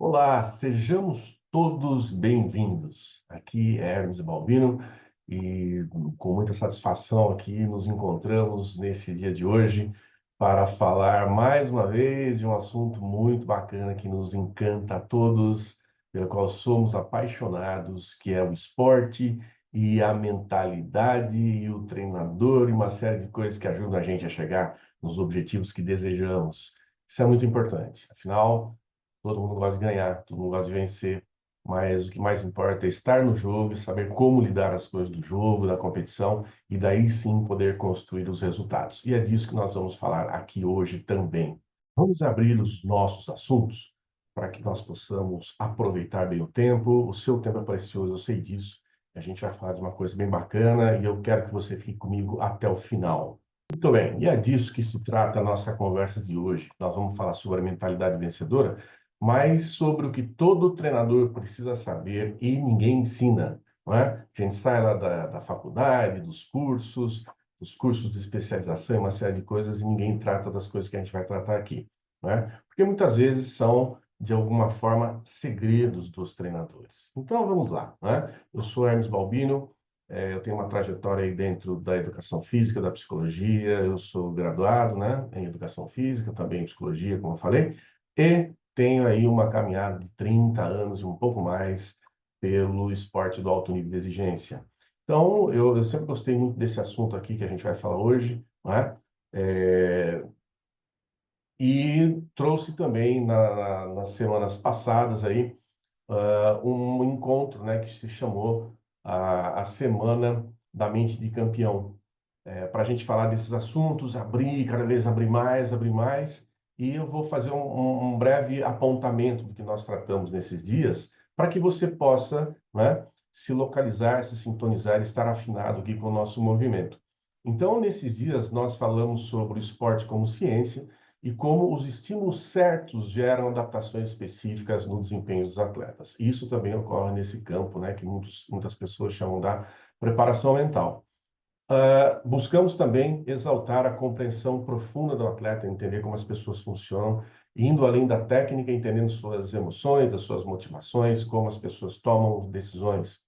Olá, sejamos todos bem-vindos. Aqui é Hermes Balbino e com muita satisfação aqui nos encontramos nesse dia de hoje para falar mais uma vez de um assunto muito bacana que nos encanta a todos, pelo qual somos apaixonados, que é o esporte e a mentalidade e o treinador e uma série de coisas que ajudam a gente a chegar nos objetivos que desejamos. Isso é muito importante. Afinal, todo mundo gosta de ganhar, todo mundo gosta de vencer, mas o que mais importa é estar no jogo e saber como lidar as coisas do jogo, da competição, e daí sim poder construir os resultados. E é disso que nós vamos falar aqui hoje também. Vamos abrir os nossos assuntos para que nós possamos aproveitar bem o tempo. O seu tempo é precioso, eu sei disso. A gente vai falar de uma coisa bem bacana e eu quero que você fique comigo até o final. Muito bem, e é disso que se trata a nossa conversa de hoje. Nós vamos falar sobre a mentalidade vencedora, mas sobre o que todo treinador precisa saber e ninguém ensina, não é? A gente sai lá da faculdade, dos cursos de especialização, uma série de coisas, e ninguém trata das coisas que a gente vai tratar aqui, não é? Porque muitas vezes são, de alguma forma, segredos dos treinadores. Então, vamos lá, não é? Eu sou Hermes Balbino, eu tenho uma trajetória aí dentro da educação física, da psicologia, eu sou graduado, né, em educação física, também em psicologia, como eu falei, e tenho aí uma caminhada de 30 anos e um pouco mais pelo esporte do alto nível de exigência. Então, eu sempre gostei muito desse assunto aqui que a gente vai falar hoje, né? É, e trouxe também nas semanas passadas aí um encontro, né, que se chamou a Semana da Mente de Campeão, para a gente falar desses assuntos, abrir, cada vez abrir mais, e eu vou fazer um breve apontamento do que nós tratamos nesses dias, para que você possa, né, se localizar, se sintonizar, estar afinado aqui com o nosso movimento. Então, nesses dias, nós falamos sobre o esporte como ciência e como os estímulos certos geram adaptações específicas no desempenho dos atletas. Isso também ocorre nesse campo, né, que muitas pessoas chamam da preparação mental. Buscamos também exaltar a compreensão profunda do atleta, entender como as pessoas funcionam, indo além da técnica, entendendo suas emoções, as suas motivações, como as pessoas tomam decisões.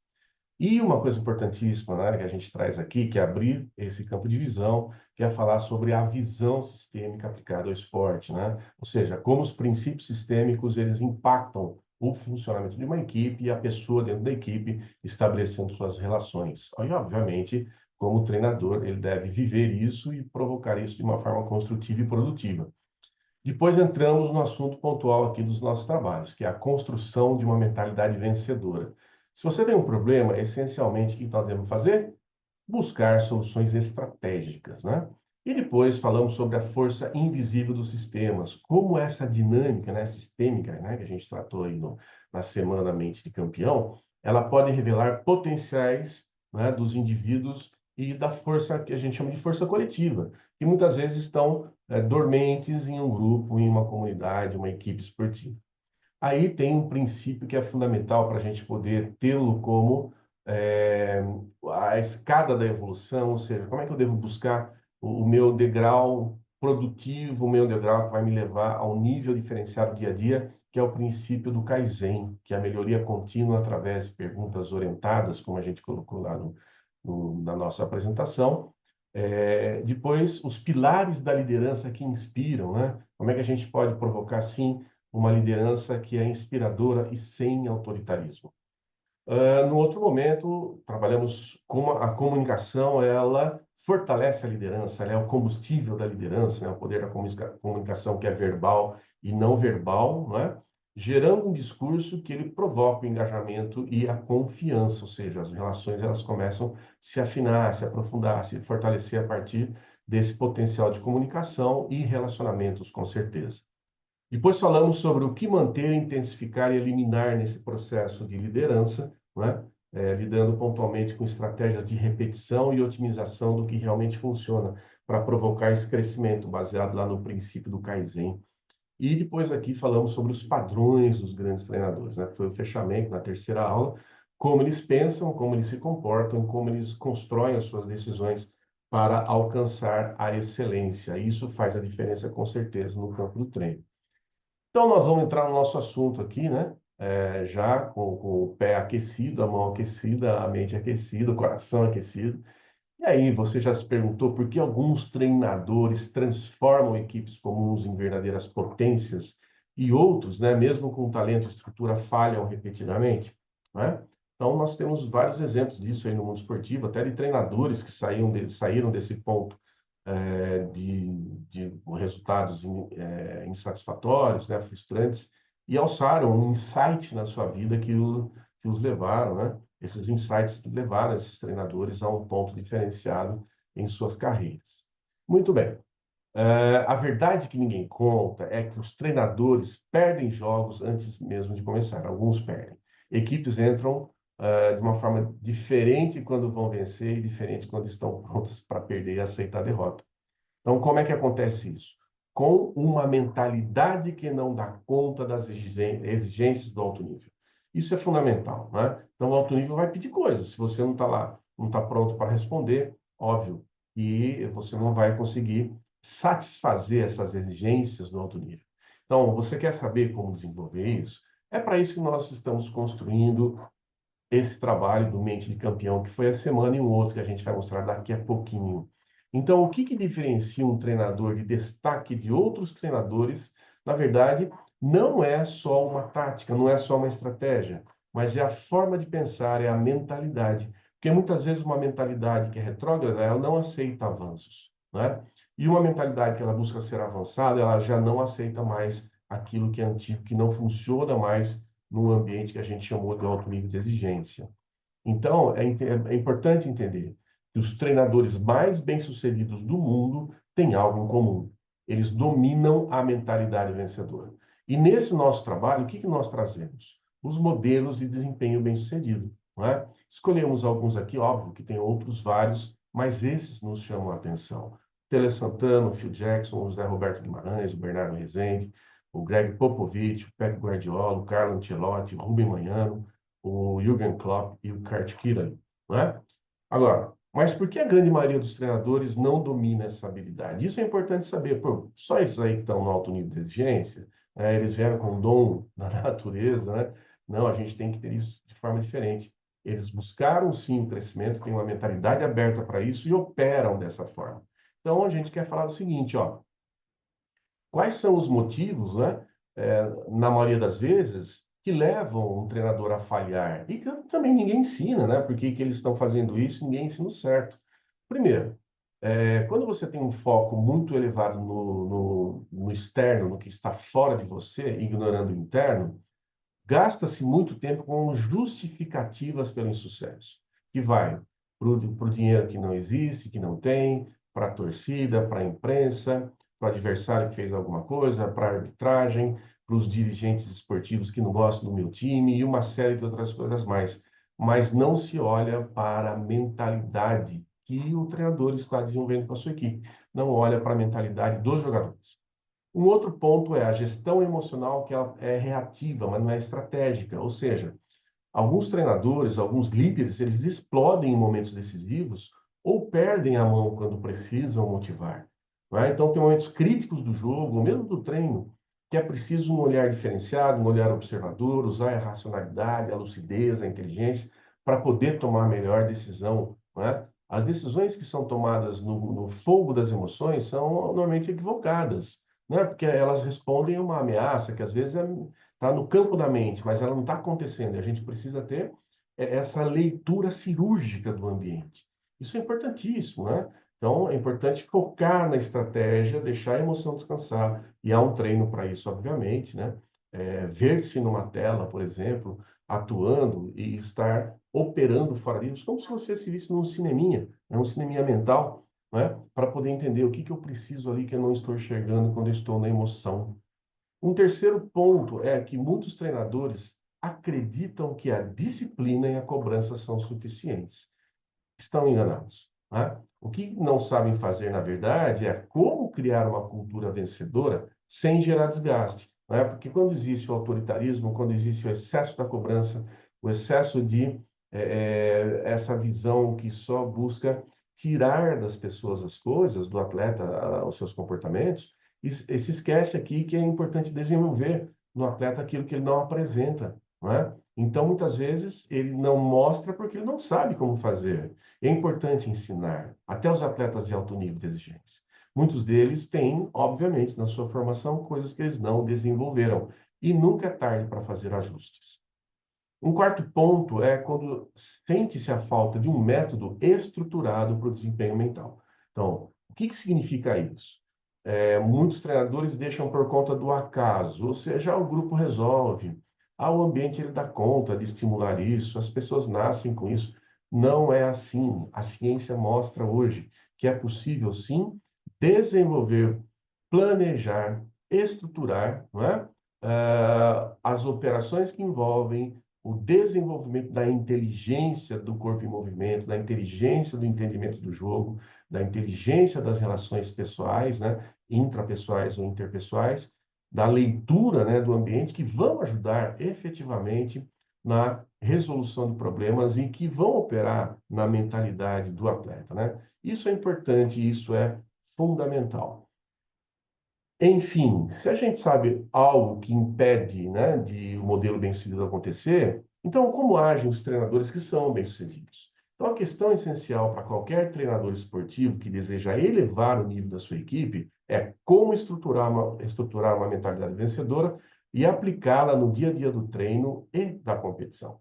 E uma coisa importantíssima, né, que a gente traz aqui, que é abrir esse campo de visão, que é falar sobre a visão sistêmica aplicada ao esporte, né? Ou seja, como os princípios sistêmicos eles impactam o funcionamento de uma equipe e a pessoa dentro da equipe estabelecendo suas relações. E, obviamente, como treinador, ele deve viver isso e provocar isso de uma forma construtiva e produtiva. Depois entramos no assunto pontual aqui dos nossos trabalhos, que é a construção de uma mentalidade vencedora. Se você tem um problema, essencialmente, o que nós devemos fazer? Buscar soluções estratégicas, né? E depois falamos sobre a força invisível dos sistemas, como essa dinâmica, né, sistêmica, né, que a gente tratou aí na Semana Mente de Campeão, ela pode revelar potenciais, né, dos indivíduos e da força que a gente chama de força coletiva, que muitas vezes estão dormentes em um grupo, em uma comunidade, uma equipe esportiva. Aí tem um princípio que é fundamental para a gente poder tê-lo como é, a escada da evolução, ou seja, como é que eu devo buscar o meu degrau produtivo, o meu degrau que vai me levar ao nível diferenciado dia a dia, que é o princípio do Kaizen, que é a melhoria contínua através de perguntas orientadas, como a gente colocou lá na nossa apresentação. Depois, os pilares da liderança que inspiram, né? Como é que a gente pode provocar, sim, uma liderança que é inspiradora e sem autoritarismo. No outro momento, trabalhamos com a comunicação, ela fortalece a liderança, ela é o combustível da liderança, né? O poder da comunicação que é verbal e não verbal, não é? Gerando um discurso que ele provoca o engajamento e a confiança, ou seja, as relações elas começam a se afinar, se aprofundar, se fortalecer a partir desse potencial de comunicação e relacionamentos, com certeza. Depois falamos sobre o que manter, intensificar e eliminar nesse processo de liderança, né? Lidando pontualmente com estratégias de repetição e otimização do que realmente funciona para provocar esse crescimento, baseado lá no princípio do Kaizen. E depois aqui falamos sobre os padrões dos grandes treinadores, né? Foi o fechamento na terceira aula, como eles pensam, como eles se comportam, como eles constroem as suas decisões para alcançar a excelência. Isso faz a diferença com certeza no campo do treino. Então, nós vamos entrar no nosso assunto aqui, né? Já com o pé aquecido, a mão aquecida, a mente aquecida, o coração aquecido. E aí, você já se perguntou por que alguns treinadores transformam equipes comuns em verdadeiras potências e outros, né, mesmo com talento e estrutura, falham repetidamente, né? Então, nós temos vários exemplos disso aí no mundo esportivo, até de treinadores que saíram desse ponto de resultados insatisfatórios, né, frustrantes, e alçaram um insight na sua vida que os levaram, né? Esses insights levaram esses treinadores a um ponto diferenciado em suas carreiras. Muito bem. A verdade que ninguém conta é que os treinadores perdem jogos antes mesmo de começar. Alguns perdem. Equipes entram de uma forma diferente quando vão vencer e diferente quando estão prontas para perder e aceitar a derrota. Então, como é que acontece isso? Com uma mentalidade que não dá conta das exigências do alto nível. Isso é fundamental, né? Então, o alto nível vai pedir coisas. Se você não está lá, não está pronto para responder, óbvio, e você não vai conseguir satisfazer essas exigências do alto nível. Então, você quer saber como desenvolver isso? É para isso que nós estamos construindo esse trabalho do Mente de Campeão, que foi a semana, e um outro que a gente vai mostrar daqui a pouquinho. Então, o que que diferencia um treinador de destaque de outros treinadores? Na verdade, não é só uma tática, não é só uma estratégia, mas é a forma de pensar, é a mentalidade. Porque muitas vezes uma mentalidade que é retrógrada, ela não aceita avanços, né? E uma mentalidade que ela busca ser avançada, ela já não aceita mais aquilo que é antigo, que não funciona mais num ambiente que a gente chamou de alto nível de exigência. Então, é importante entender que os treinadores mais bem-sucedidos do mundo têm algo em comum. Eles dominam a mentalidade vencedora. E nesse nosso trabalho, o que que nós trazemos? Os modelos de desempenho bem-sucedido, não é? Escolhemos alguns aqui, óbvio que tem outros vários, mas esses nos chamam a atenção. Tele Santana, o Phil Jackson, o José Roberto Guimarães, o Bernardo Rezende, o Greg Popovich, o Pep Guardiola, o Carlo Ancelotti, o Rubem Manhano, o Jürgen Klopp e o Kurt Kittler, não é? Agora, mas por que a grande maioria dos treinadores não domina essa habilidade? Isso é importante saber. Pô, só esses aí que estão no alto nível de exigência, eles vieram com o dom da natureza, né? Não, a gente tem que ter isso de forma diferente. Eles buscaram sim o crescimento, têm uma mentalidade aberta para isso e operam dessa forma. Então, a gente quer falar o seguinte, ó, quais são os motivos, né, na maioria das vezes, que levam um treinador a falhar? E que também ninguém ensina, né? Por que que eles estão fazendo isso? Ninguém ensina o certo. Primeiro, quando você tem um foco muito elevado no externo, no que está fora de você, ignorando o interno, gasta-se muito tempo com justificativas pelo insucesso, que vai para o dinheiro que não existe, que não tem, para a torcida, para a imprensa, para o adversário que fez alguma coisa, para a arbitragem, para os dirigentes esportivos que não gostam do meu time e uma série de outras coisas mais. Mas não se olha para a mentalidade que o treinador está desenvolvendo com a sua equipe. Não olha para a mentalidade dos jogadores. Um outro ponto é a gestão emocional, que ela é reativa, mas não é estratégica. Ou seja, alguns treinadores, alguns líderes, eles explodem em momentos decisivos ou perdem a mão quando precisam motivar. Não é? Então, tem momentos críticos do jogo, ou mesmo do treino, que é preciso um olhar diferenciado, um olhar observador, usar a racionalidade, a lucidez, a inteligência, para poder tomar a melhor decisão. Não é? As decisões que são tomadas no fogo das emoções são normalmente equivocadas, né? Porque elas respondem a uma ameaça que às vezes está no campo da mente, mas ela não está acontecendo. E a gente precisa ter essa leitura cirúrgica do ambiente. Isso é importantíssimo, né? Então, é importante focar na estratégia, deixar a emoção descansar. E há um treino para isso, obviamente, né? Ver-se numa tela, por exemplo, atuando e estar operando fora disso, como se você se visse num cineminha, né? Um cineminha mental, né? Para poder entender o que que eu preciso ali que eu não estou enxergando quando eu estou na emoção. Um terceiro ponto é que muitos treinadores acreditam que a disciplina e a cobrança são suficientes. Estão enganados, né? O que não sabem fazer, na verdade, é como criar uma cultura vencedora sem gerar desgaste, né? Porque quando existe o autoritarismo, quando existe o excesso da cobrança, o excesso de essa visão que só busca tirar das pessoas as coisas, do atleta os seus comportamentos, e se esquece aqui que é importante desenvolver no atleta aquilo que ele não apresenta, não é? Então, muitas vezes, ele não mostra porque ele não sabe como fazer. É importante ensinar, até os atletas de alto nível de exigência. Muitos deles têm, obviamente, na sua formação, coisas que eles não desenvolveram. E nunca é tarde para fazer ajustes. Um quarto ponto é quando sente-se a falta de um método estruturado para o desempenho mental. Então, o que significa isso? Muitos treinadores deixam por conta do acaso, ou seja, o grupo resolve, o ambiente ele dá conta de estimular isso, as pessoas nascem com isso. Não é assim. A ciência mostra hoje que é possível, sim, desenvolver, planejar, estruturar, não é? As operações que envolvem o desenvolvimento da inteligência do corpo em movimento, da inteligência do entendimento do jogo, da inteligência das relações pessoais, né, intrapessoais ou interpessoais, da leitura, né, do ambiente, que vão ajudar efetivamente na resolução de problemas e que vão operar na mentalidade do atleta, né? Isso é importante, isso é fundamental. Enfim, se a gente sabe algo que impede, né, de o modelo bem-sucedido acontecer, então como agem os treinadores que são bem-sucedidos? Então, a questão essencial para qualquer treinador esportivo que deseja elevar o nível da sua equipe é como estruturar uma mentalidade vencedora e aplicá-la no dia a dia do treino e da competição.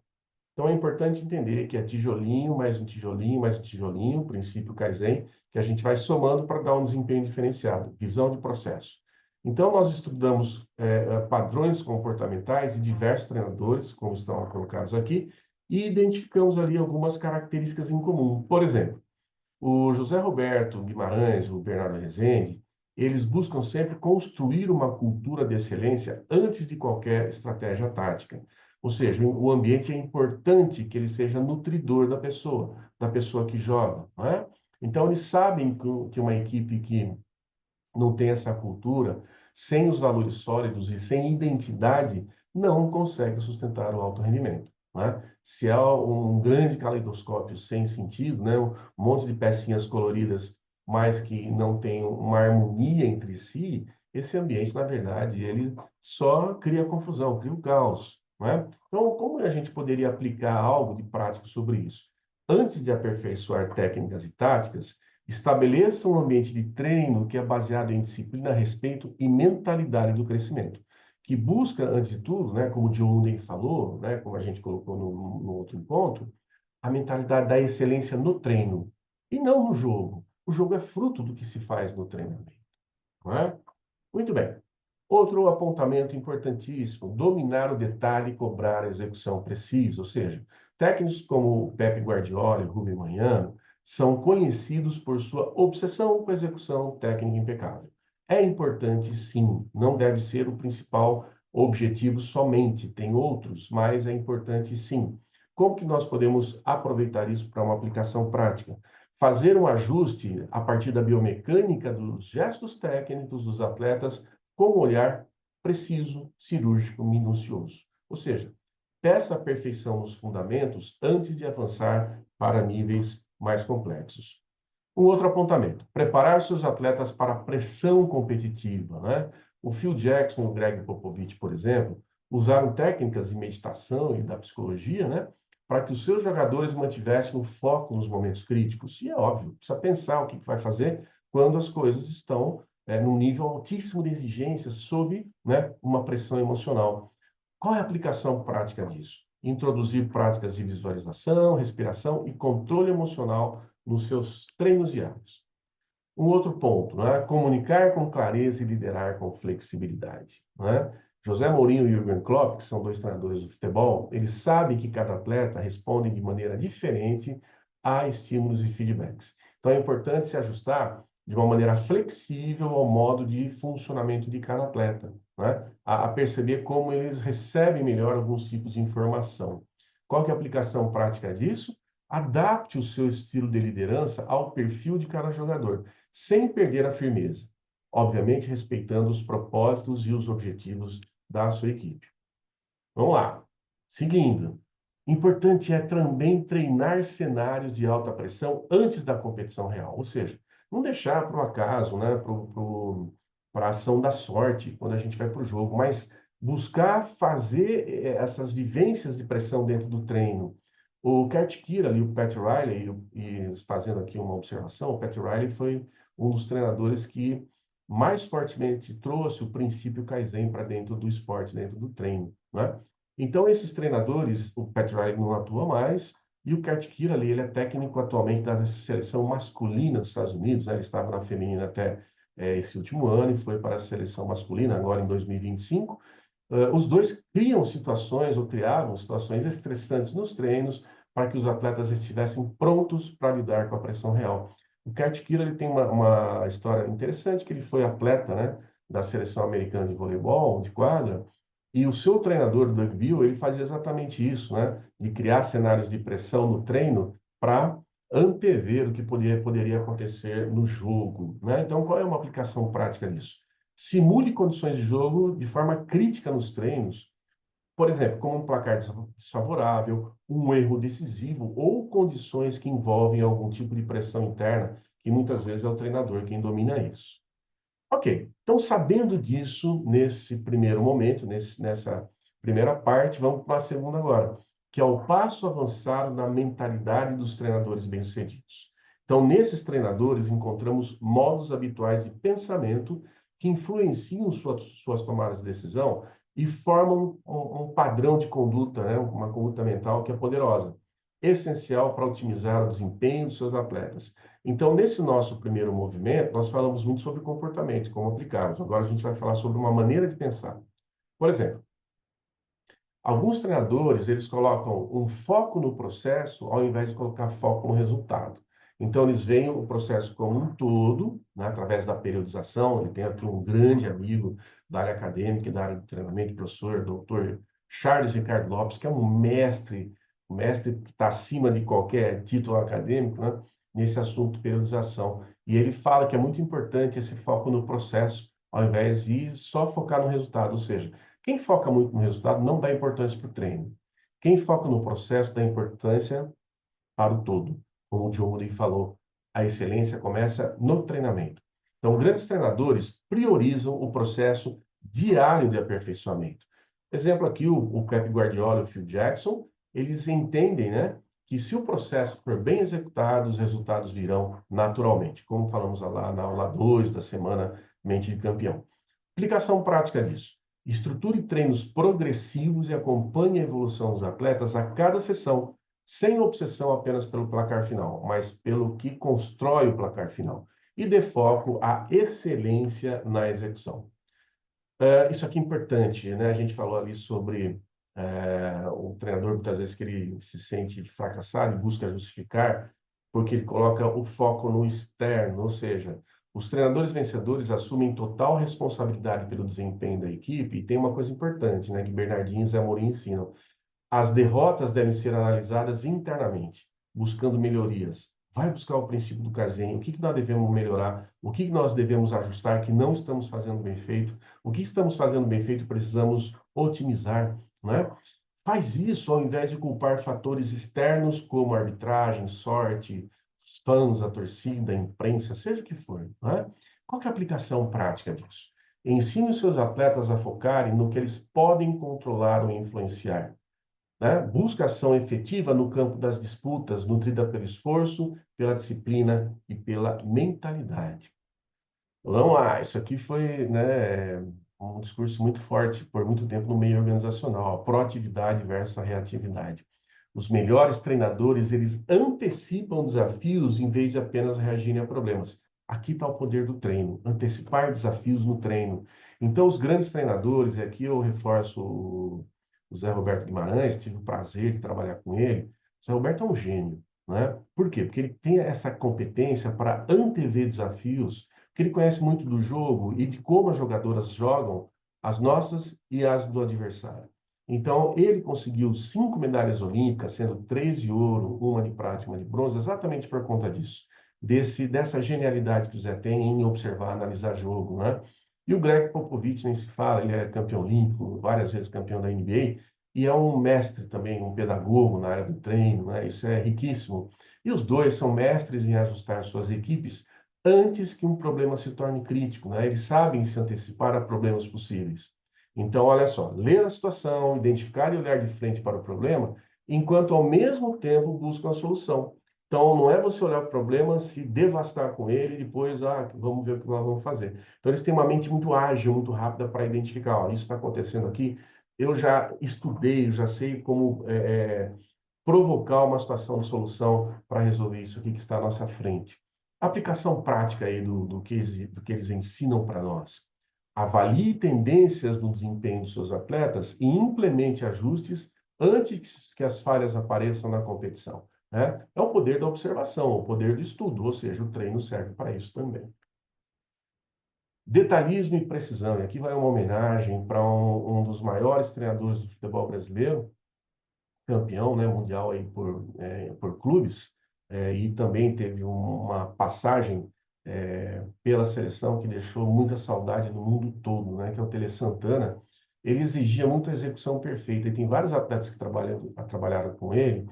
Então, é importante entender que é tijolinho, mais um tijolinho, mais um tijolinho, o princípio Kaizen, que a gente vai somando para dar um desempenho diferenciado, visão de processo. Então, nós estudamos padrões comportamentais de diversos treinadores, como estão colocados aqui, e identificamos ali algumas características em comum. Por exemplo, o José Roberto Guimarães, o Bernardo Rezende, eles buscam sempre construir uma cultura de excelência antes de qualquer estratégia tática. Ou seja, o ambiente é importante que ele seja nutridor da pessoa que joga, não é? Então, eles sabem que uma equipe que não tem essa cultura, sem os valores sólidos e sem identidade, não consegue sustentar o alto rendimento, né? Se há um grande caleidoscópio sem sentido, né, um monte de pecinhas coloridas, mas que não tem uma harmonia entre si, esse ambiente, na verdade, ele só cria confusão, cria o caos, né? Então, como a gente poderia aplicar algo de prático sobre isso? Antes de aperfeiçoar técnicas e táticas, estabeleça um ambiente de treino que é baseado em disciplina, respeito e mentalidade do crescimento, que busca, antes de tudo, né, como o John Wooden falou, né, como a gente colocou no outro encontro, a mentalidade da excelência no treino e não no jogo. O jogo é fruto do que se faz no treinamento, não é? Muito bem. Outro apontamento importantíssimo, dominar o detalhe e cobrar a execução precisa, ou seja, técnicos como o Pepe Guardiola e o Rubem Manhã são conhecidos por sua obsessão com a execução técnica impecável. É importante, sim, não deve ser o principal objetivo somente, tem outros, mas é importante, sim. Como que nós podemos aproveitar isso para uma aplicação prática? Fazer um ajuste a partir da biomecânica dos gestos técnicos dos atletas com um olhar preciso, cirúrgico, minucioso. Ou seja, peça a perfeição nos fundamentos antes de avançar para níveis mais complexos. Um outro apontamento, preparar seus atletas para a pressão competitiva, né? O Phil Jackson e o Greg Popovich, por exemplo, usaram técnicas de meditação e da psicologia, né? Para que os seus jogadores mantivessem o foco nos momentos críticos. E é óbvio, precisa pensar o que vai fazer quando as coisas estão num nível altíssimo de exigência, sob, né, uma pressão emocional. Qual é a aplicação prática disso? Introduzir práticas de visualização, respiração e controle emocional nos seus treinos diários. Um outro ponto, né? Comunicar com clareza e liderar com flexibilidade, né? José Mourinho e Jürgen Klopp, que são dois treinadores do futebol, eles sabem que cada atleta responde de maneira diferente a estímulos e feedbacks. Então é importante se ajustar de uma maneira flexível ao modo de funcionamento de cada atleta, né? A perceber como eles recebem melhor alguns tipos de informação. Qual que é a aplicação prática disso? Adapte o seu estilo de liderança ao perfil de cada jogador sem perder a firmeza, obviamente respeitando os propósitos e os objetivos da sua equipe. Vamos lá. Seguindo, importante é também treinar cenários de alta pressão antes da competição real, ou seja, não deixar para o acaso, né, para a ação da sorte, quando a gente vai para o jogo, mas buscar fazer essas vivências de pressão dentro do treino. O Kurt Kira e o Pat Riley, e fazendo aqui uma observação, o Pat Riley foi um dos treinadores que mais fortemente trouxe o princípio Kaizen para dentro do esporte, dentro do treino, né? Então, esses treinadores, o Pat Riley não atua mais, e o Kurt Kira ali, ele é técnico atualmente da seleção masculina dos Estados Unidos, né? Ele estava na feminina até esse último ano e foi para a seleção masculina agora em 2025. Os dois criam situações, ou criavam situações estressantes nos treinos para que os atletas estivessem prontos para lidar com a pressão real. O Kurt Kira, ele tem uma história interessante, que ele foi atleta, né, da seleção americana de voleibol, de quadra, e o seu treinador, Doug Bill, ele fazia exatamente isso, né, de criar cenários de pressão no treino para antever o que poderia acontecer no jogo, né? Então, qual é uma aplicação prática disso? Simule condições de jogo de forma crítica nos treinos, por exemplo, como um placar desfavorável, um erro decisivo ou condições que envolvem algum tipo de pressão interna, que muitas vezes é o treinador quem domina isso. Ok, então sabendo disso, nesse primeiro momento, nessa primeira parte, vamos para a segunda agora, que é o passo avançado na mentalidade dos treinadores bem-sucedidos. Então, nesses treinadores, encontramos modos habituais de pensamento que influenciam suas tomadas de decisão e formam um padrão de conduta, né? Uma conduta mental que é poderosa, essencial para otimizar o desempenho dos seus atletas. Então, nesse nosso primeiro movimento, nós falamos muito sobre comportamento, como aplicá-los. Agora a gente vai falar sobre uma maneira de pensar. Por exemplo, alguns treinadores, eles colocam um foco no processo ao invés de colocar foco no resultado. Então, eles veem o processo como um todo, né, através da periodização. Ele tem aqui um grande amigo da área acadêmica e da área de treinamento, professor, doutor Charles Ricardo Lopes, que é um mestre que está acima de qualquer título acadêmico, né, nesse assunto de periodização. E ele fala que é muito importante esse foco no processo, ao invés de só focar no resultado. Ou seja, quem foca muito no resultado não dá importância para o treino. Quem foca no processo dá importância para o todo. Como o John Wooden falou, a excelência começa no treinamento. Então, grandes treinadores priorizam o processo diário de aperfeiçoamento. Exemplo aqui, o Pep Guardiola e o Phil Jackson, eles entendem, né, que se o processo for bem executado, os resultados virão naturalmente, como falamos lá na aula 2 da semana Mente de Campeão. Aplicação prática disso. Estruture treinos progressivos e acompanhe a evolução dos atletas a cada sessão, sem obsessão apenas pelo placar final, mas pelo que constrói o placar final. E dê foco à excelência na execução. Isso aqui é importante, né? A gente falou ali sobre o treinador, muitas vezes, que ele se sente fracassado e busca justificar, porque ele coloca o foco no externo, ou seja, os treinadores vencedores assumem total responsabilidade pelo desempenho da equipe, e tem uma coisa importante, né, que Bernardinho e Zé Amorim ensinam. As derrotas devem ser analisadas internamente, buscando melhorias. Vai buscar o princípio do Kaizen, o que nós devemos melhorar, o que nós devemos ajustar que não estamos fazendo bem feito, o que estamos fazendo bem feito precisamos otimizar, né? Faz isso ao invés de culpar fatores externos como arbitragem, sorte, fãs, a torcida, a imprensa, seja o que for, né? Qual que é a aplicação prática disso? Ensine os seus atletas a focarem no que eles podem controlar ou influenciar, né? Busca ação efetiva no campo das disputas, nutrida pelo esforço, pela disciplina e pela mentalidade. Vamos lá, isso aqui foi, né, um discurso muito forte por muito tempo no meio organizacional, a proatividade versus a reatividade. Os melhores treinadores, eles antecipam desafios em vez de apenas reagirem a problemas. Aqui está o poder do treino, antecipar desafios no treino. Então, os grandes treinadores, e aqui eu reforço o Zé Roberto Guimarães, tive o prazer de trabalhar com ele. O Zé Roberto é um gênio, né? Por quê? Porque ele tem essa competência para antever desafios, porque ele conhece muito do jogo e de como as jogadoras jogam, as nossas e as do adversário. Então, ele conseguiu 5 medalhas olímpicas, sendo 3 de ouro, uma de prata e uma de bronze, exatamente por conta disso. Dessa genialidade que o Zé tem em observar, analisar jogo, né? E o Greg Popovich nem se fala, ele é campeão olímpico, várias vezes campeão da NBA, e é um mestre também, um pedagogo na área do treino, né? Isso é riquíssimo. E os dois são mestres em ajustar suas equipes antes que um problema se torne crítico, né? Eles sabem se antecipar a problemas possíveis. Então, olha só, ler a situação, identificar e olhar de frente para o problema, enquanto ao mesmo tempo buscam a solução. Então, não é você olhar para o problema, se devastar com ele e depois, vamos ver o que nós vamos fazer. Então, eles têm uma mente muito ágil, muito rápida para identificar, ó, isso está acontecendo aqui. Eu já estudei, já sei como provocar uma situação de solução para resolver isso aqui que está à nossa frente. A aplicação prática aí do que eles ensinam para nós. Avalie tendências no desempenho dos seus atletas e implemente ajustes antes que as falhas apareçam na competição, né? É o poder da observação, o poder do estudo, ou seja, o treino serve para isso também. Detalhismo e precisão. E aqui vai uma homenagem para um dos maiores treinadores do futebol brasileiro, campeão, né, mundial aí por clubes, e também teve uma passagem pela seleção que deixou muita saudade no mundo todo, né, que é o Tele Santana. Ele exigia muita execução perfeita, e tem vários atletas que trabalharam com ele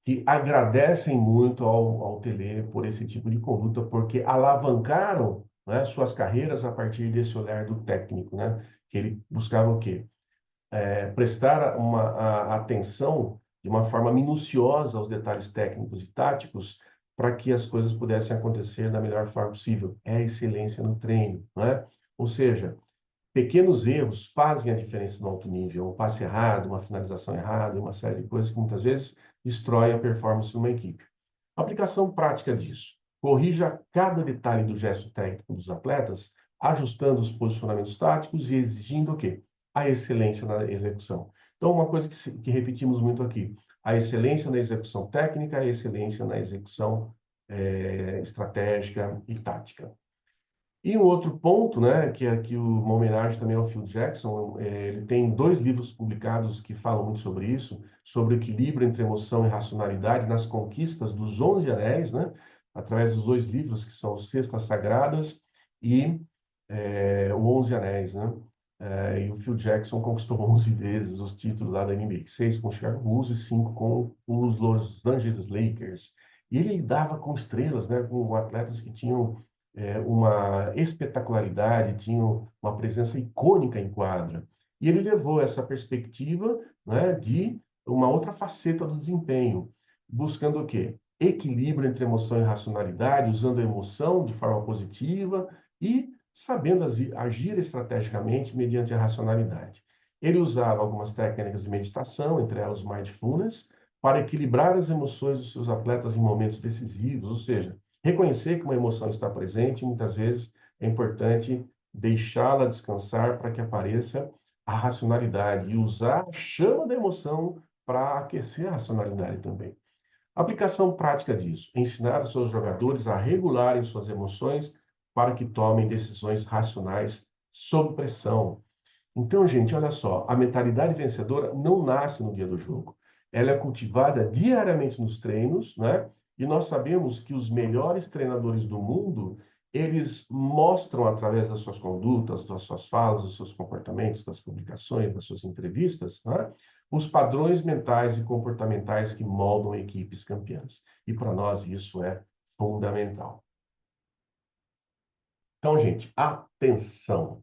que agradecem muito ao Tele por esse tipo de conduta, porque alavancaram, né, suas carreiras a partir desse olhar do técnico, né, que ele buscava o quê? Prestar atenção de uma forma minuciosa aos detalhes técnicos e táticos para que as coisas pudessem acontecer da melhor forma possível. É a excelência no treino, não é? Ou seja, pequenos erros fazem a diferença no alto nível. Um passe errado, uma finalização errada, uma série de coisas que muitas vezes destrói a performance de uma equipe. Aplicação prática disso. Corrija cada detalhe do gesto técnico dos atletas, ajustando os posicionamentos táticos e exigindo o quê? A excelência na execução. Então, uma coisa que repetimos muito aqui, a excelência na execução técnica, a excelência na execução estratégica e tática. E um outro ponto, né, que é aqui uma homenagem também ao Phil Jackson, ele tem 2 livros publicados que falam muito sobre isso, sobre o equilíbrio entre emoção e racionalidade nas conquistas dos 11 anéis, né, através dos 2 livros que são Cestas Sagradas e o 11 Anéis, né. E o Phil Jackson conquistou 11 vezes os títulos lá da NBA, 6 com o Chicago Bulls e 5 com os Los Angeles Lakers. E ele lidava com estrelas, né, com atletas que tinham uma espetacularidade, tinha uma presença icônica em quadra. E ele levou essa perspectiva, né, de uma outra faceta do desempenho, buscando o quê? Equilíbrio entre emoção e racionalidade, usando a emoção de forma positiva e sabendo agir estrategicamente mediante a racionalidade. Ele usava algumas técnicas de meditação, entre elas o mindfulness, para equilibrar as emoções dos seus atletas em momentos decisivos, ou seja, reconhecer que uma emoção está presente, muitas vezes é importante deixá-la descansar para que apareça a racionalidade e usar a chama da emoção para aquecer a racionalidade também. Aplicação prática disso: ensinar os seus jogadores a regularem suas emoções para que tomem decisões racionais sob pressão. Então, gente, olha só, a mentalidade vencedora não nasce no dia do jogo. Ela é cultivada diariamente nos treinos, né? E nós sabemos que os melhores treinadores do mundo, eles mostram através das suas condutas, das suas falas, dos seus comportamentos, das publicações, das suas entrevistas, né? Os padrões mentais e comportamentais que moldam equipes campeãs. E para nós isso é fundamental. Então, gente, atenção!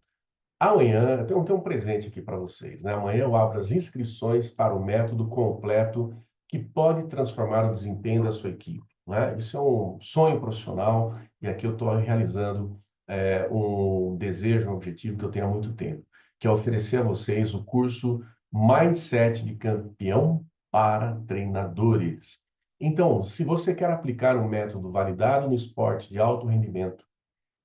Amanhã, tem um presente aqui para vocês, né? Amanhã eu abro as inscrições para o método completo que pode transformar o desempenho da sua equipe, né? Isso é um sonho profissional e aqui eu estou realizando um desejo, um objetivo que eu tenho há muito tempo, que é oferecer a vocês o curso Mindset de Campeão para treinadores. Então, se você quer aplicar um método validado no esporte de alto rendimento,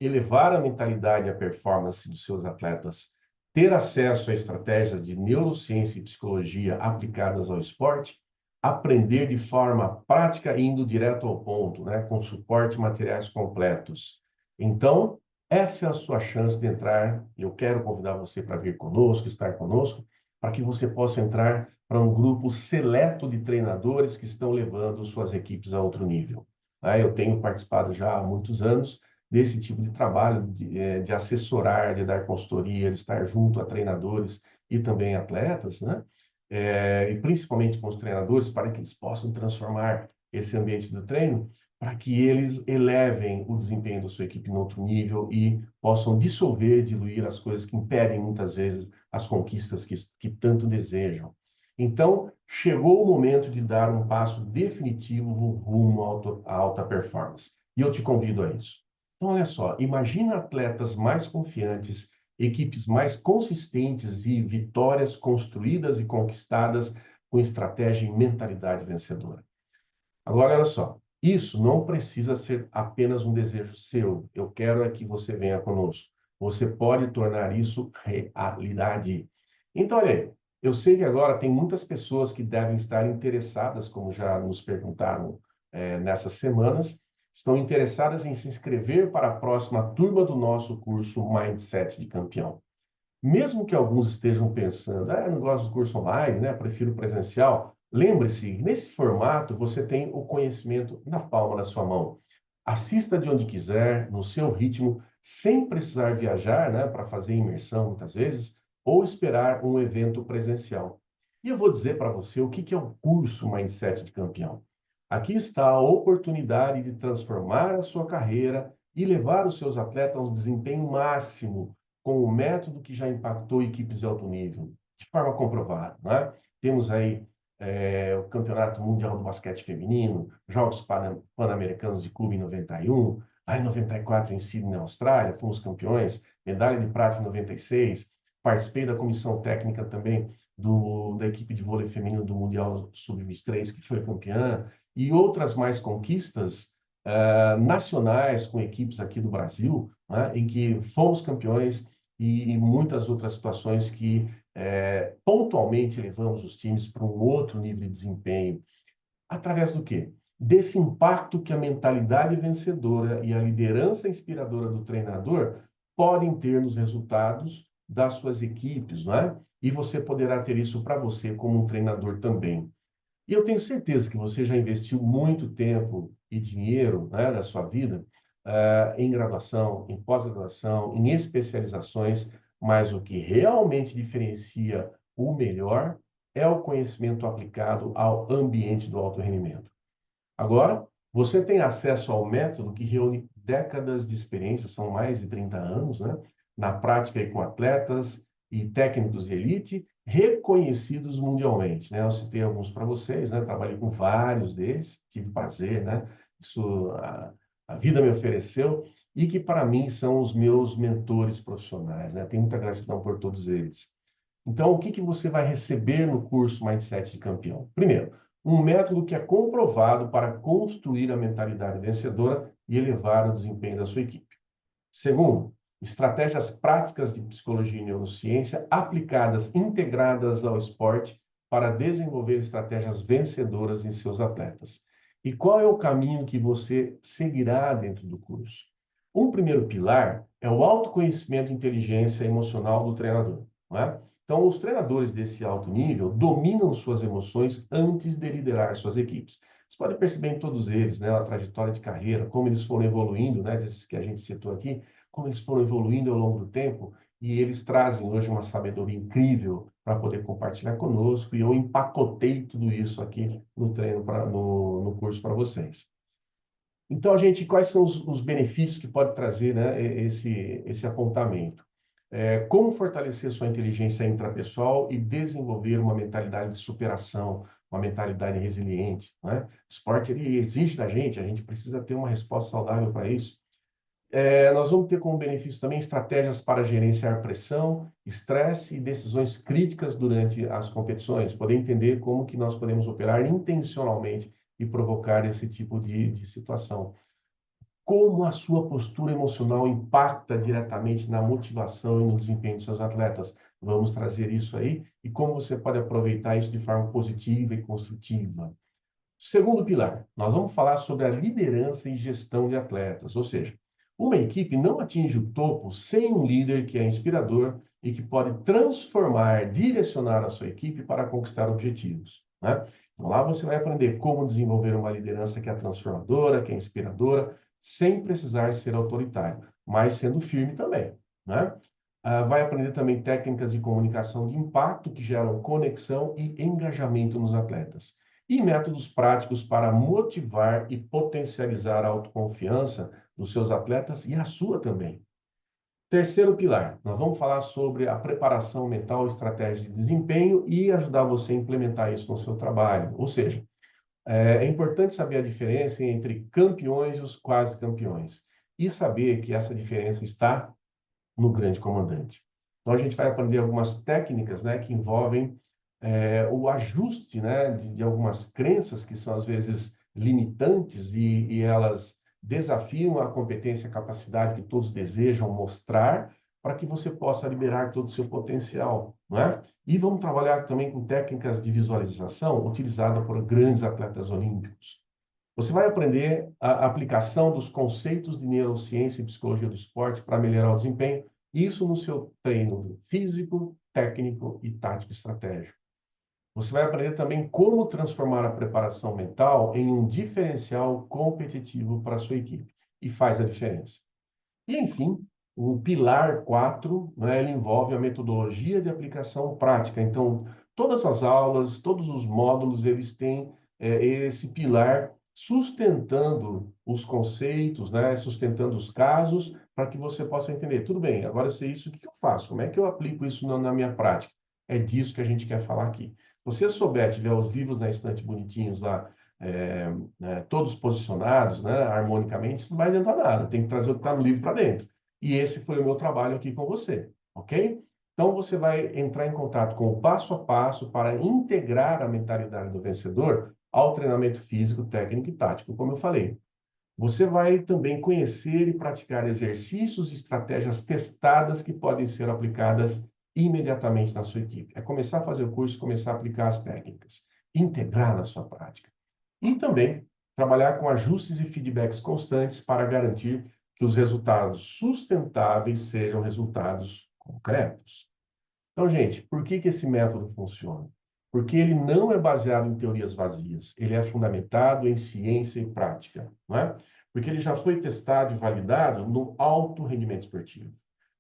elevar a mentalidade e a performance dos seus atletas, ter acesso a estratégias de neurociência e psicologia aplicadas ao esporte, aprender de forma prática indo direto ao ponto, né, com suporte e materiais completos. Então, essa é a sua chance de entrar, e eu quero convidar você para vir conosco, estar conosco, para que você possa entrar para um grupo seleto de treinadores que estão levando suas equipes a outro nível. Eu tenho participado já há muitos anos desse tipo de trabalho, de assessorar, de dar consultoria, de estar junto a treinadores e também atletas, né? E principalmente com os treinadores, para que eles possam transformar esse ambiente do treino para que eles elevem o desempenho da sua equipe em outro nível e possam dissolver, diluir as coisas que impedem muitas vezes as conquistas que tanto desejam. Então, chegou o momento de dar um passo definitivo rumo à alta performance. E eu te convido a isso. Então, olha só, imagina atletas mais confiantes, equipes mais consistentes e vitórias construídas e conquistadas com estratégia e mentalidade vencedora. Agora, olha só, isso não precisa ser apenas um desejo seu. Eu quero é que você venha conosco. Você pode tornar isso realidade. Então, olha aí, eu sei que agora tem muitas pessoas que devem estar interessadas, como já nos perguntaram nessas semanas, estão interessadas em se inscrever para a próxima turma do nosso curso Mindset de Campeão. Mesmo que alguns estejam pensando, eu não gosto do curso online, né? Prefiro presencial. Lembre-se, nesse formato você tem o conhecimento na palma da sua mão. Assista de onde quiser, no seu ritmo, sem precisar viajar, né, para fazer imersão muitas vezes, ou esperar um evento presencial. E eu vou dizer para você o que é o curso Mindset de Campeão. Aqui está a oportunidade de transformar a sua carreira e levar os seus atletas a um desempenho máximo com o método que já impactou equipes de alto nível, de forma comprovada, né? Temos aí o Campeonato Mundial do Basquete Feminino, Jogos Pan-Americanos de Clube em 91, aí em 94 em Sydney, na Austrália, fomos campeões, medalha de prata em 96, participei da comissão técnica também da equipe de vôlei feminino do Mundial Sub-23, que foi campeã, e outras mais conquistas nacionais com equipes aqui do Brasil, né, em que fomos campeões e muitas outras situações que pontualmente levamos os times para um outro nível de desempenho. Através do quê? Desse impacto que a mentalidade vencedora e a liderança inspiradora do treinador podem ter nos resultados das suas equipes, não é? E você poderá ter isso para você como um treinador também. E eu tenho certeza que você já investiu muito tempo e dinheiro, né, da sua vida em graduação, em pós-graduação, em especializações, mas o que realmente diferencia o melhor é o conhecimento aplicado ao ambiente do alto rendimento. Agora, você tem acesso ao método que reúne décadas de experiência, são mais de 30 anos, né? Na prática aí com atletas e técnicos de elite reconhecidos mundialmente, né? Eu citei alguns para vocês, né? Trabalhei com vários deles, tive prazer, né? Isso a vida me ofereceu e que para mim são os meus mentores profissionais, né? Tenho muita gratidão por todos eles. Então, o que você vai receber no curso Mindset de Campeão? Primeiro, um método que é comprovado para construir a mentalidade vencedora e elevar o desempenho da sua equipe. Segundo, estratégias práticas de psicologia e neurociência aplicadas, integradas ao esporte para desenvolver estratégias vencedoras em seus atletas. E qual é o caminho que você seguirá dentro do curso? Um primeiro pilar é o autoconhecimento e inteligência emocional do treinador, não é? Então, os treinadores desse alto nível dominam suas emoções antes de liderar suas equipes. Você pode perceber em todos eles, né, a trajetória de carreira, como eles foram evoluindo, né, desses que a gente citou aqui, como eles foram evoluindo ao longo do tempo, e eles trazem hoje uma sabedoria incrível para poder compartilhar conosco, e eu empacotei tudo isso aqui no treino, no curso para vocês. Então, gente, quais são os benefícios que pode trazer, né, esse apontamento? Como fortalecer sua inteligência intrapessoal e desenvolver uma mentalidade de superação, uma mentalidade resiliente, né? O esporte ele exige da gente, a gente precisa ter uma resposta saudável para isso. Nós vamos ter como benefício também estratégias para gerenciar pressão, estresse e decisões críticas durante as competições, poder entender como que nós podemos operar intencionalmente e provocar esse tipo de situação. Como a sua postura emocional impacta diretamente na motivação e no desempenho dos seus atletas. Vamos trazer isso aí e como você pode aproveitar isso de forma positiva e construtiva. Segundo pilar, nós vamos falar sobre a liderança e gestão de atletas, ou seja, uma equipe não atinge o topo sem um líder que é inspirador e que pode transformar, direcionar a sua equipe para conquistar objetivos, né? Então, lá você vai aprender como desenvolver uma liderança que é transformadora, que é inspiradora, sem precisar ser autoritário, mas sendo firme também, né? Vai aprender também técnicas de comunicação de impacto que geram conexão e engajamento nos atletas. e métodos práticos para motivar e potencializar a autoconfiança dos seus atletas e a sua também. Terceiro pilar, nós vamos falar sobre a preparação mental, estratégia de desempenho e ajudar você a implementar isso no seu trabalho. Ou seja, é importante saber a diferença entre campeões e os quase campeões e saber que essa diferença está no grande comandante. Então, a gente vai aprender algumas técnicas, né, que envolvem o ajuste, né, de algumas crenças que são, às vezes, limitantes e elas desafiam a competência e a capacidade que todos desejam mostrar para que você possa liberar todo o seu potencial, não é? E vamos trabalhar também com técnicas de visualização utilizadas por grandes atletas olímpicos. Você vai aprender a aplicação dos conceitos de neurociência e psicologia do esporte para melhorar o desempenho, isso no seu treino físico, técnico e tático estratégico. Você vai aprender também como transformar a preparação mental em um diferencial competitivo para a sua equipe. E faz a diferença. E, enfim, o pilar 4, né, ele envolve a metodologia de aplicação prática. Então, todas as aulas, todos os módulos, eles têm esse pilar sustentando os conceitos, né, sustentando os casos, para que você possa entender. Tudo bem, agora eu sei isso, o que eu faço? Como é que eu aplico isso na minha prática? É disso que a gente quer falar aqui. Se você souber, tiver os livros na estante bonitinhos lá, todos posicionados, né, harmonicamente, isso não vai adiantar nada. Tem que trazer o que está no livro para dentro. E esse foi o meu trabalho aqui com você, ok? Então, você vai entrar em contato com o passo a passo para integrar a mentalidade do vencedor ao treinamento físico, técnico e tático, como eu falei. Você vai também conhecer e praticar exercícios e estratégias testadas que podem ser aplicadas imediatamente na sua equipe. É começar a fazer o curso, começar a aplicar as técnicas, integrar na sua prática. E também trabalhar com ajustes e feedbacks constantes para garantir que os resultados sustentáveis sejam resultados concretos. Então, gente, por que esse método funciona? Porque ele não é baseado em teorias vazias, ele é fundamentado em ciência e prática, não é? Porque ele já foi testado e validado no alto rendimento esportivo.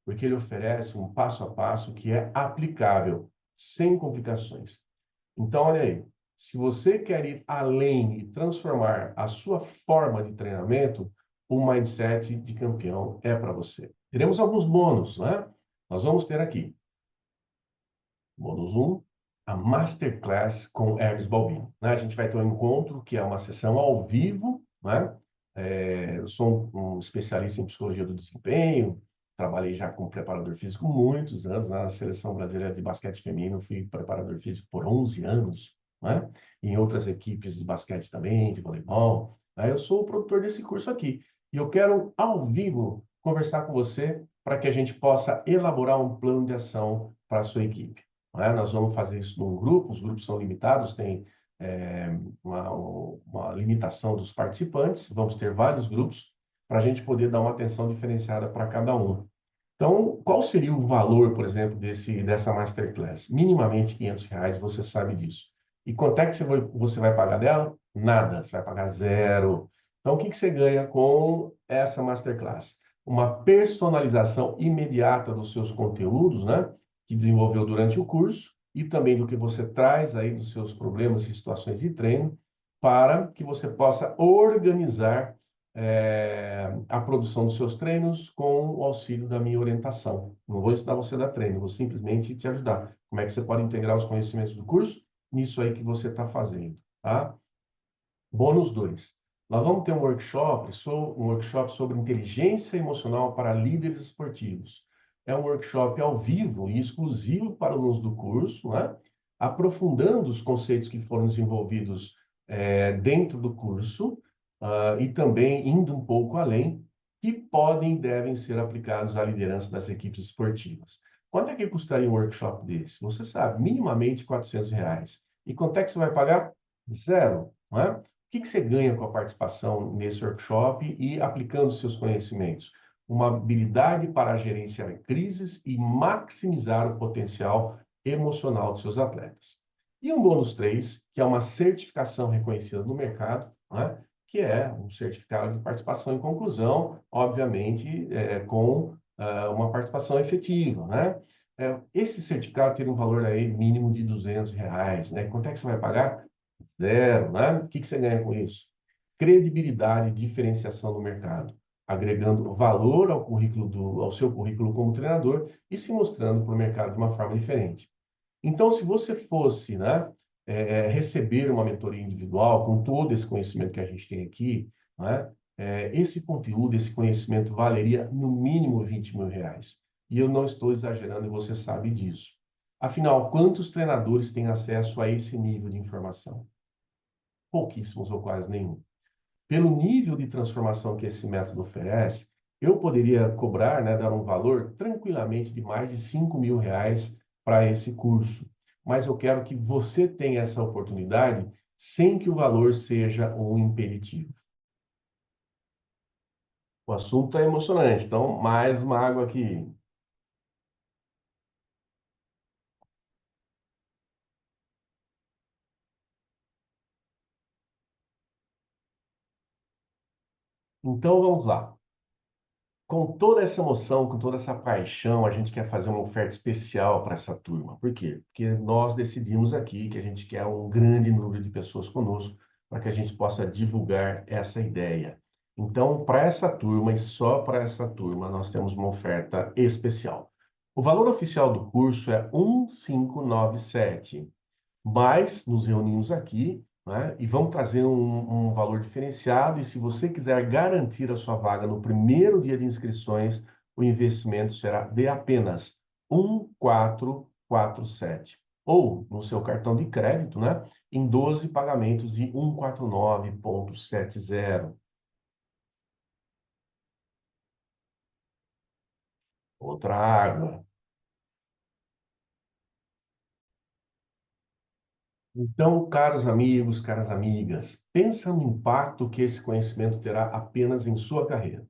Porque ele oferece um passo a passo que é aplicável, sem complicações. Então, olha aí, se você quer ir além e transformar a sua forma de treinamento, o Mindset de Campeão é para você. Teremos alguns bônus, né? Nós vamos ter aqui, bônus 1, a Masterclass com Hermes Balbino, né? A gente vai ter um encontro que é uma sessão ao vivo, né? Eu sou um especialista em psicologia do desempenho, trabalhei já como preparador físico muitos anos, né? Na Seleção Brasileira de Basquete Feminino, fui preparador físico por 11 anos, né? Em outras equipes de basquete também, de voleibol, né? Eu sou o produtor desse curso aqui. E eu quero, ao vivo, conversar com você para que a gente possa elaborar um plano de ação para a sua equipe. Né? Nós vamos fazer isso num grupo, os grupos são limitados, tem uma limitação dos participantes, vamos ter vários grupos para a gente poder dar uma atenção diferenciada para cada um. Então, qual seria o valor, por exemplo, dessa Masterclass? Minimamente R$ 500, você sabe disso. E quanto é que você vai pagar dela? Nada, você vai pagar zero. Então, o que você ganha com essa Masterclass? Uma personalização imediata dos seus conteúdos, né? Que desenvolveu durante o curso e também do que você traz aí dos seus problemas e situações de treino para que você possa organizar a produção dos seus treinos com o auxílio da minha orientação. Não vou ensinar você a dar treino, vou simplesmente te ajudar. Como é que você pode integrar os conhecimentos do curso nisso aí que você está fazendo, tá? Bônus 2. Nós vamos ter um workshop sobre inteligência emocional para líderes esportivos. É um workshop ao vivo e exclusivo para alunos do curso, né? Aprofundando os conceitos que foram desenvolvidos dentro do curso, e também indo um pouco além, que podem e devem ser aplicados à liderança das equipes esportivas. Quanto é que custaria um workshop desse? Você sabe, minimamente R$ 400. E quanto é que você vai pagar? Zero, não é? O que você ganha com a participação nesse workshop e aplicando seus conhecimentos? Uma habilidade para gerenciar crises e maximizar o potencial emocional dos seus atletas. E um bônus 3, que é uma certificação reconhecida no mercado, né? Que é um certificado de participação em conclusão, obviamente, com uma participação efetiva, né? Esse certificado tem um valor aí mínimo de R$ 200, né? Quanto é que você vai pagar? Zero, né? O que que você ganha com isso? Credibilidade e diferenciação no mercado, agregando valor ao ao seu currículo como treinador e se mostrando para o mercado de uma forma diferente. Então, se você fosse, né, receber uma mentoria individual com todo esse conhecimento que a gente tem aqui, né, esse conteúdo, esse conhecimento valeria no mínimo R$ 20.000. E eu não estou exagerando e você sabe disso. Afinal, quantos treinadores têm acesso a esse nível de informação? Pouquíssimos ou quase nenhum. Pelo nível de transformação que esse método oferece, eu poderia cobrar, né, dar um valor tranquilamente de mais de R$ 5.000 para esse curso. Mas eu quero que você tenha essa oportunidade sem que o valor seja um impeditivo. O assunto é emocionante, então mais uma água aqui. Então vamos lá. Com toda essa emoção, com toda essa paixão, a gente quer fazer uma oferta especial para essa turma. Por quê? Porque nós decidimos aqui que a gente quer um grande número de pessoas conosco para que a gente possa divulgar essa ideia. Então, para essa turma e só para essa turma, nós temos uma oferta especial. O valor oficial do curso é 1.597. Mas nos reunimos aqui, né, e vamos trazer um valor diferenciado. E se você quiser garantir a sua vaga no primeiro dia de inscrições, o investimento será de apenas 1.447. Ou no seu cartão de crédito, né, em 12 pagamentos de 149,70. Outra água. Então, caros amigos, caras amigas, pensa no impacto que esse conhecimento terá apenas em sua carreira.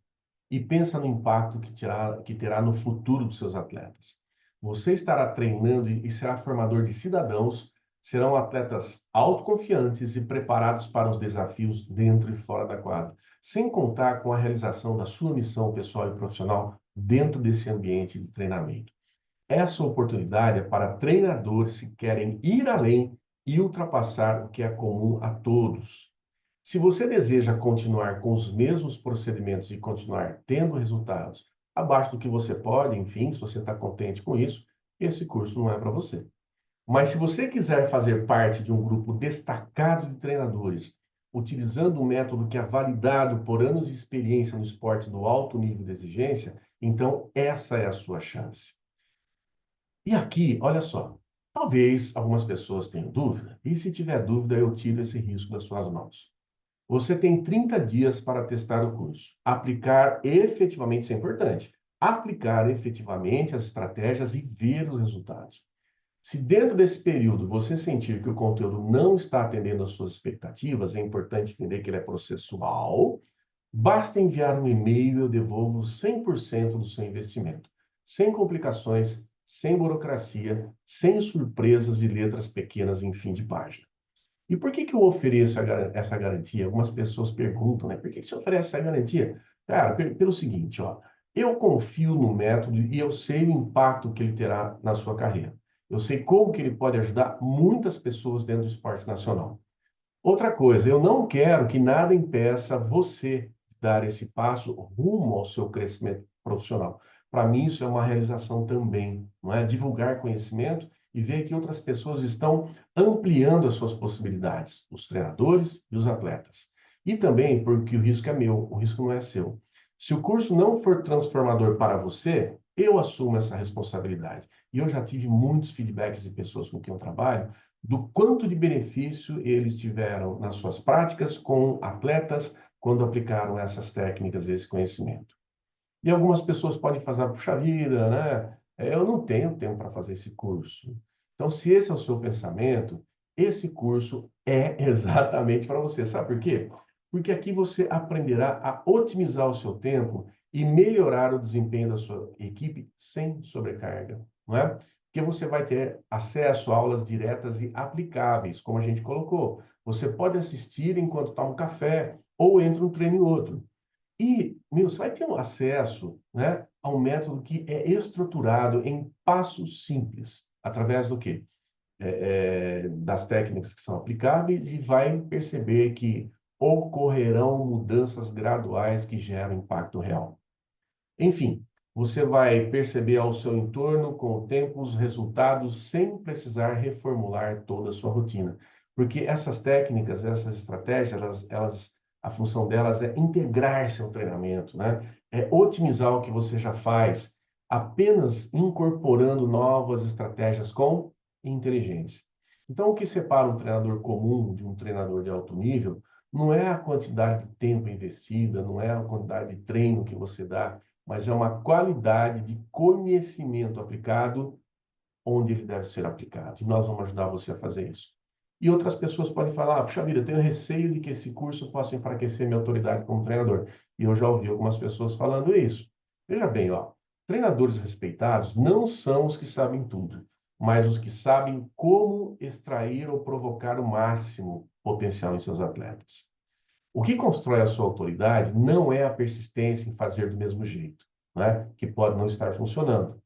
E pensa no impacto que terá no futuro dos seus atletas. Você estará treinando e será formador de cidadãos, serão atletas autoconfiantes e preparados para os desafios dentro e fora da quadra, sem contar com a realização da sua missão pessoal e profissional dentro desse ambiente de treinamento. Essa oportunidade é para treinadores que querem ir além e ultrapassar o que é comum a todos. Se você deseja continuar com os mesmos procedimentos e continuar tendo resultados abaixo do que você pode, enfim, se você está contente com isso, esse curso não é para você. Mas se você quiser fazer parte de um grupo destacado de treinadores, utilizando um método que é validado por anos de experiência no esporte do alto nível de exigência, então essa é a sua chance. E aqui, olha só, talvez algumas pessoas tenham dúvida, e se tiver dúvida, eu tiro esse risco das suas mãos. Você tem 30 dias para testar o curso. Aplicar efetivamente, isso é importante. Aplicar efetivamente as estratégias e ver os resultados. Se dentro desse período você sentir que o conteúdo não está atendendo às suas expectativas, é importante entender que ele é processual. Basta enviar um e-mail e eu devolvo 100% do seu investimento. Sem complicações, sem burocracia, sem surpresas e letras pequenas em fim de página. E por que que eu ofereço essa garantia? Algumas pessoas perguntam, né? Por que que você oferece essa garantia? Cara, pelo seguinte, ó, eu confio no método e eu sei o impacto que ele terá na sua carreira. Eu sei como que ele pode ajudar muitas pessoas dentro do esporte nacional. Outra coisa, eu não quero que nada impeça você de dar esse passo rumo ao seu crescimento profissional. Para mim, isso é uma realização também, não é? Divulgar conhecimento e ver que outras pessoas estão ampliando as suas possibilidades, os treinadores e os atletas. E também porque o risco é meu, o risco não é seu. Se o curso não for transformador para você, eu assumo essa responsabilidade. E eu já tive muitos feedbacks de pessoas com quem eu trabalho do quanto de benefício eles tiveram nas suas práticas com atletas quando aplicaram essas técnicas, esse conhecimento. E algumas pessoas podem fazer, puxa vida, né? Eu não tenho tempo para fazer esse curso. Então, se esse é o seu pensamento, esse curso é exatamente para você. Sabe por quê? Porque aqui você aprenderá a otimizar o seu tempo e melhorar o desempenho da sua equipe sem sobrecarga, não é? Porque você vai ter acesso a aulas diretas e aplicáveis, como a gente colocou. Você pode assistir enquanto toma um café ou entre um treino e outro. E, meu, você vai ter um acesso, né, a um método que é estruturado em passos simples. Através do quê? das técnicas que são aplicáveis e vai perceber que ocorrerão mudanças graduais que geram impacto real. Enfim, você vai perceber ao seu entorno, com o tempo, os resultados sem precisar reformular toda a sua rotina. Porque essas técnicas, essas estratégias, a função delas é integrar seu treinamento, né? É otimizar o que você já faz, apenas incorporando novas estratégias com inteligência. Então, o que separa um treinador comum de um treinador de alto nível não é a quantidade de tempo investida, não é a quantidade de treino que você dá, mas é uma qualidade de conhecimento aplicado onde ele deve ser aplicado. E nós vamos ajudar você a fazer isso. E outras pessoas podem falar, puxa vida, eu tenho receio de que esse curso possa enfraquecer minha autoridade como treinador. E eu já ouvi algumas pessoas falando isso. Veja bem, ó, treinadores respeitados não são os que sabem tudo, mas os que sabem como extrair ou provocar o máximo potencial em seus atletas. O que constrói a sua autoridade não é a persistência em fazer do mesmo jeito, né? Que pode não estar funcionando,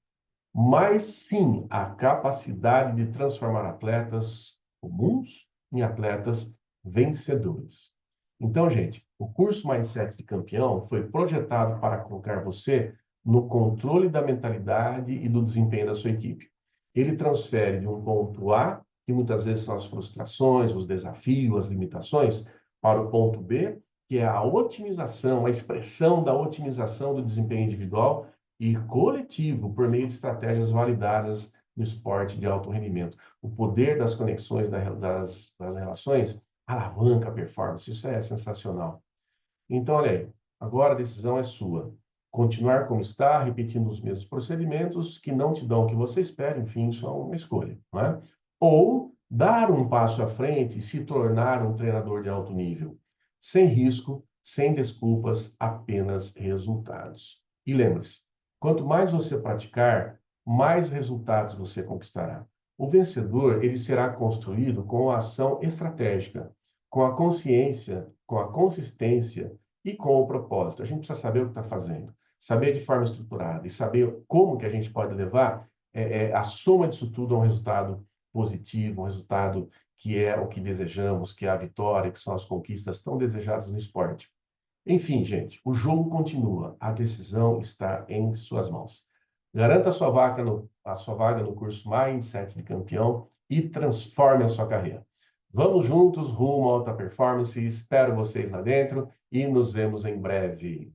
mas sim a capacidade de transformar atletas comuns em atletas vencedores. Então, gente, o curso Mindset de Campeão foi projetado para colocar você no controle da mentalidade e do desempenho da sua equipe. Ele transfere de um ponto A, que muitas vezes são as frustrações, os desafios, as limitações, para o ponto B, que é a otimização, a expressão da otimização do desempenho individual e coletivo por meio de estratégias validadas no esporte de alto rendimento. O poder das conexões das relações alavanca a performance. Isso é sensacional. Então, olha aí, agora a decisão é sua. Continuar como está, repetindo os mesmos procedimentos que não te dão o que você espera, enfim, isso é uma escolha, não é? Ou dar um passo à frente e se tornar um treinador de alto nível, sem risco, sem desculpas, apenas resultados. E lembre-se, quanto mais você praticar, mais resultados você conquistará. O vencedor, ele será construído com a ação estratégica, com a consciência, com a consistência e com o propósito. A gente precisa saber o que está fazendo, saber de forma estruturada e saber como que a gente pode levar a soma disso tudo a um resultado positivo, um resultado que é o que desejamos, que é a vitória, que são as conquistas tão desejadas no esporte. Enfim, gente, o jogo continua. A decisão está em suas mãos. Garanta a sua vaga no curso Mindset de Campeão e transforme a sua carreira. Vamos juntos rumo à alta performance. Espero vocês lá dentro e nos vemos em breve.